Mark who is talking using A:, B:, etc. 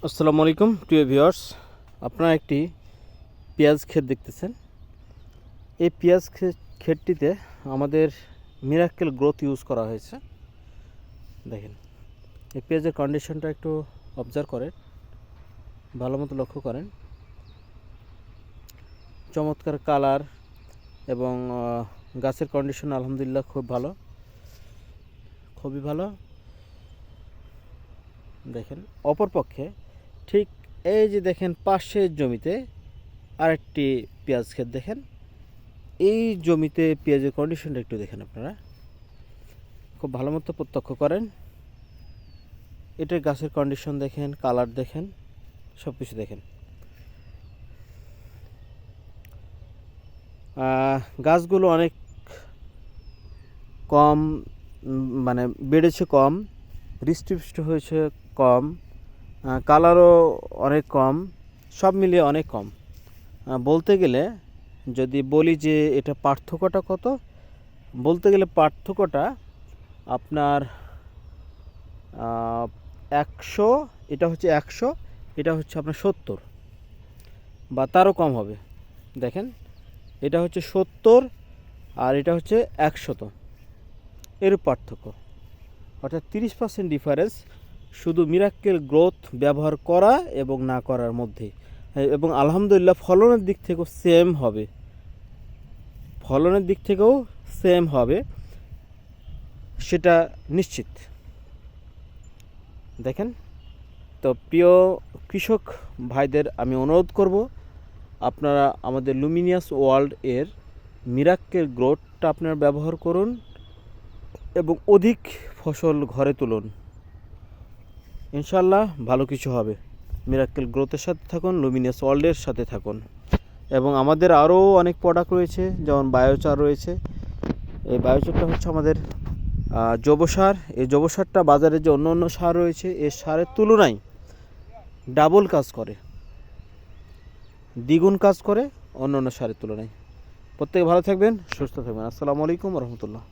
A: আসসালামু আলাইকুম প্রিয় ভিউয়ার্স, আপনারা একটি পেঁয়াজ ক্ষেত দেখতেছেন। এই পেঁয়াজ ক্ষেতটিতে আমাদের মিরাক্কেল গ্রোথ ইউজ করা হয়েছে। দেখেন, এই পেঁয়াজের কন্ডিশনটা একটু অবজার্ভ করেন, ভালো মতো লক্ষ্য করেন। চমৎকার কালার এবং গাছের কন্ডিশন আলহামদুলিল্লাহ খুবই ভালো। দেখেন, অপরপক্ষে ঠিক এই যে দেখেন পাশের জমিতে আরেকটি পেঁয়াজ ক্ষেত দেখেন। এই জমিতে পেঁয়াজের কন্ডিশনটা একটু দেখেন, আপনারা খুব ভালো মতো প্রত্যক্ষ করেন। এটার গাছের কন্ডিশন দেখেন, কালার দেখেন, সব কিছু দেখেন। গাছগুলো অনেক কম, মানে বেড়েছে কম, হৃষ্টপুষ্ট হয়েছে কম, কালারও অনেক কম, সব মিলিয়ে অনেক কম। বলতে গেলে যদি বলি যে এটা পার্থক্যটা কত, বলতে গেলে পার্থক্যটা আপনার 100, এটা হচ্ছে 100, এটা হচ্ছে আপনার 70 বা তারও কম হবে। দেখেন, এটা হচ্ছে 70 আর এটা হচ্ছে 100, এর পার্থক্য, অর্থাৎ 30% ডিফারেন্স শুধু মিরাক্কেল গ্রোথ ব্যবহার করা এবং না করার মধ্যে। এবং আলহামদুলিল্লাহ ফলনের দিক থেকেও সেম হবে, সেটা নিশ্চিত। দেখেন, তো প্রিয় কৃষক ভাইদের আমি অনুরোধ করব, আপনারা আমাদের লুমিনিয়াস ওয়ার্ল্ড এর মিরাক্কেল গ্রোথটা আপনারা ব্যবহার করুন এবং অধিক ফসল ঘরে তুলুন। ইনশাল্লাহ ভালো কিছু হবে। মিরাক্কেল গ্রোথের সাথে থাকুন, লুমিনিয়াস ওয়ার্ল্ডের সাথে থাকুন। এবং আমাদের আরও অনেক প্রোডাক্ট রয়েছে, যেমন বায়োচার রয়েছে। এই বায়োচারটা হচ্ছে আমাদের জৈব সার। এই জৈব সারটা বাজারে যে অন্য সার রয়েছে, এই সারের তুলনায় ডাবল কাজ করে, দ্বিগুণ কাজ করে অন্য সারের তুলনায়। প্রত্যেকে ভালো থাকবেন, সুস্থ থাকবেন। আসসালামু আলাইকুম রহমতুল্লাহ।